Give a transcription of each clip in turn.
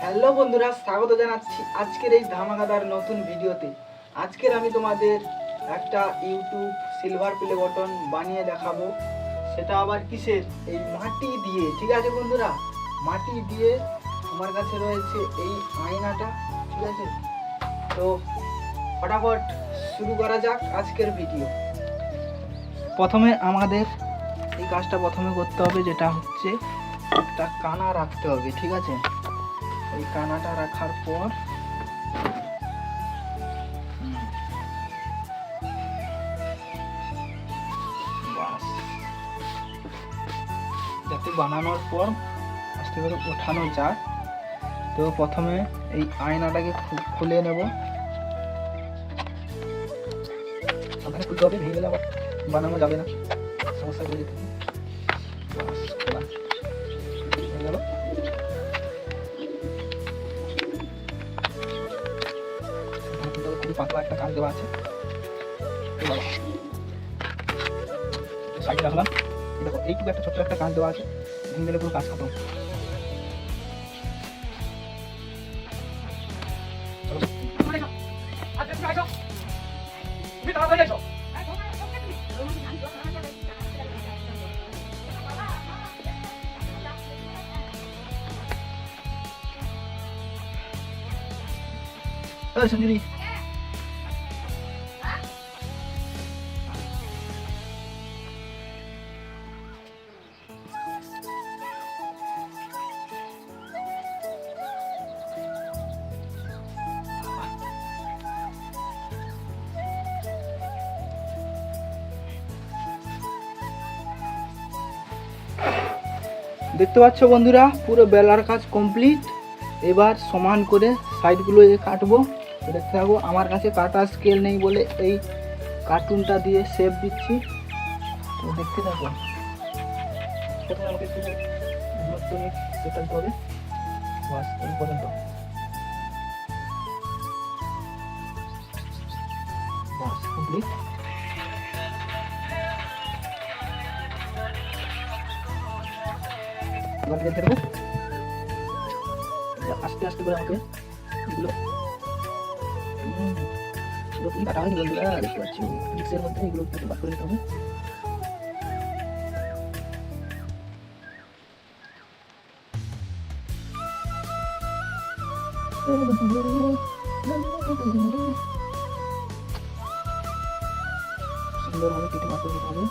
Hello বন্ধুরা, স্বাগত জানাচ্ছি আজকের এই ধামাকাদার নতুন ভিডিওতে। আজকের আমি তোমাদের একটা ইউটিউব সিলভার প্লে বাটন বানিয়ে দেখাবো। সেটা আবার কিসের? এই মাটি দিয়ে। ঠিক আছে বন্ধুরা, মাটি দিয়ে আমার কাছে রয়েছে এই আয়নাটা। ঠিক আছে, তো ফটাফট শুরু করা যাক আজকের ভিডিও। প্রথমে আমাদের এই কাজটা করতে হবে, যেটা হচ্ছে একটা কানা রাখতে হবে। ঠিক আছে, এই কানাটা রাখার পর যাতে বানানোর পর আস্তে করে ওঠানো যায়। তো প্রথমে এই আয়নাটাকে খুলে নেব। সাবধানে খুলতে হবে, ভেঙে গেলে আবার বানানো যাবে না, সমস্যা হয়ে যেতে হবে। খুবই পাতলা একটা কাজ দেওয়া আছে, সাইড রাখলাম। দেখো এইটুকু একটা ছোট্ট একটা কাজ দেওয়া আছে, ভেঙে গেলে পুরো কাজ খতম। সঞ্জুরি, দেখতে পাচ্ছ বন্ধুরা, পুরো বেলার কাজ কমপ্লিট। এবার সমান করে সাইডগুলো কাটবো। দেখতে থাকো। আমার কাছে কাটার স্কেল নেই বলে এই কার্টুনটা দিয়ে শেপ দিচ্ছি, তো দেখতে থাকো। প্রথমে আমাকে একটু দূরত্ব নিয়ে সেটাতে হবে, বাস এই পর্যন্ত। বাস কমপ্লিট। এবার দেখতে দেবো আস্তে আস্তে করে আমাকে এগুলো পুরোপুরি কাটা হয়নি বন্ধুরা, দেখতে পাচ্ছি মিক্সের মধ্যে এগুলো একটু বার করে নিতে হবে। সুন্দরভাবে কেটে বার করে নিতে হবে।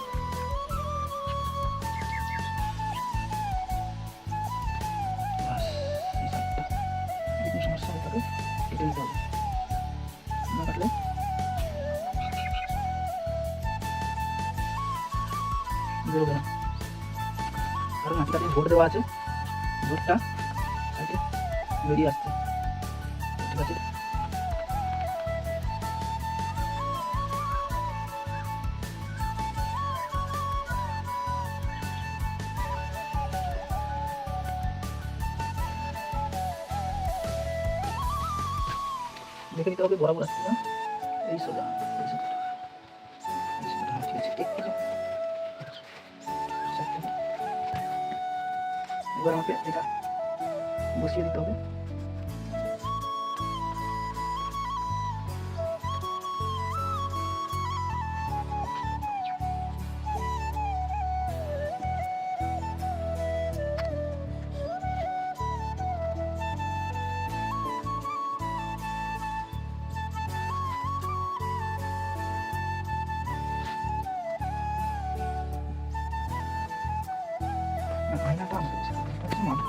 সমস্যা হয়ে থাকে, কেটে দিতে হবে। না কাটলে বেরোবে না, কারণ আজকাল ভোট দেওয়া আছে, ভোটটা সাইডে বেরিয়ে আসছে। ঠিক আছে, দেখে নিতে হবে বরাবর আসছে না, এই সোজা এই সোজা। ঠিক আছে, একটু এবার আমাকে এটা বসিয়ে দিতে হবে। আয়নাটা সমান।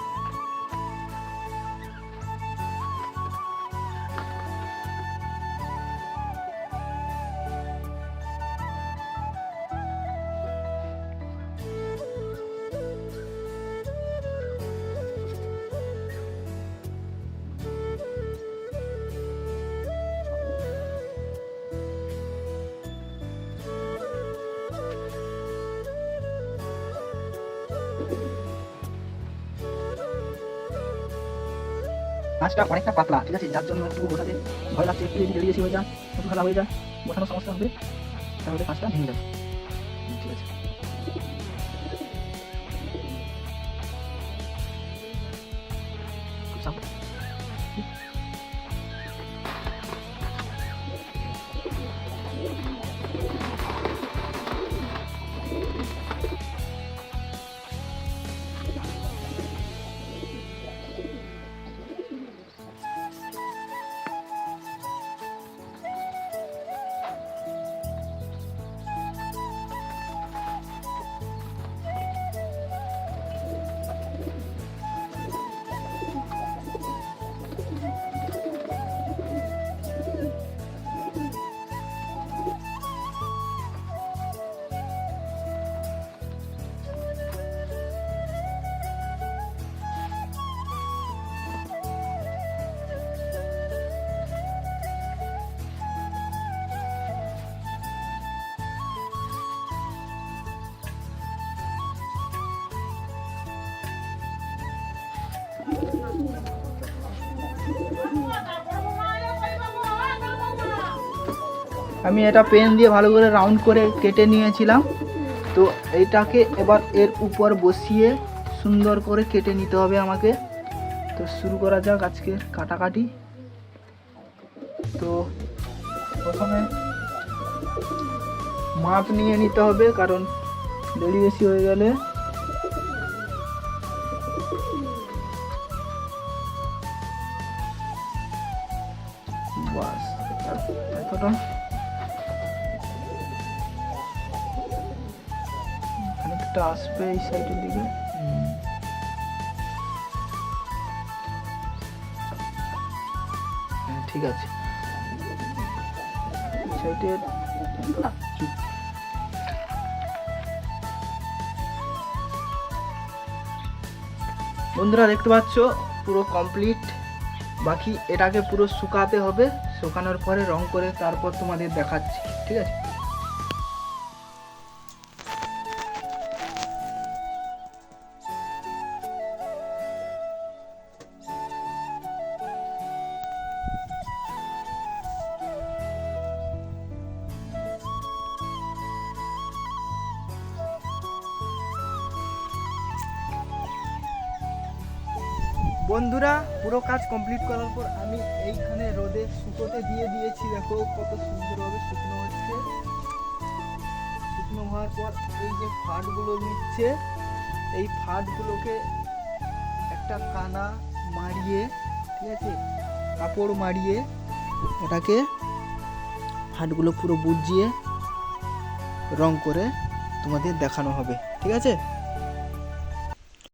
কাজটা অনেকটা পাতলা, ঠিক আছে, যার জন্য একটু বসাতে ভয় লাগছে। একটু যদি বেরিয়ে হয়ে যায়, একটু খেলা হয়ে যায়, বসানোর সমস্যা হবে, তাহলে কাজটা ভেঙে যাবে। ঠিক আছে, খুব আমি এটা পেন দিয়ে ভালো করে রাউন্ড করে কেটে নিয়েছিলাম। তো এইটাকে এবার এর উপর বসিয়ে সুন্দর করে কেটে নিতে হবে আমাকে। তো শুরু করা যাক আজকের কাটাকাটি। তো প্রথমে মাপ নিয়ে নিতে হবে, কারণ দেরি বেশি হয়ে গেলে বাস এতটা খানিকটা আসবে এই সাইডের দিকে। ঠিক আছে, সাইডের বন্ধুরা দেখতে পাচ্ছ পুরো কমপ্লিট। বাকি এটাকে পুরো শুকাতে হবে, শুকানোর পরে রং করে তারপর তোমাদের দেখাচ্ছি, ঠিক আছে। বন্ধুরা পুরো কাজ কমপ্লিট করার পর আমি এইখানে রোদে শুকোতে দিয়ে দিয়েছি। দেখো কত সুন্দরভাবে শুকনো হচ্ছে। শুকনো হওয়ার পর এই যে ফাটগুলো নিচ্ছে, এই ফাটগুলোকে একটা কানা মারিয়ে, ঠিক আছে, কাপড় মারিয়ে ওটাকে ফাটগুলো পুরো বুঝিয়ে রং করে তোমাদের দেখানো হবে, ঠিক আছে।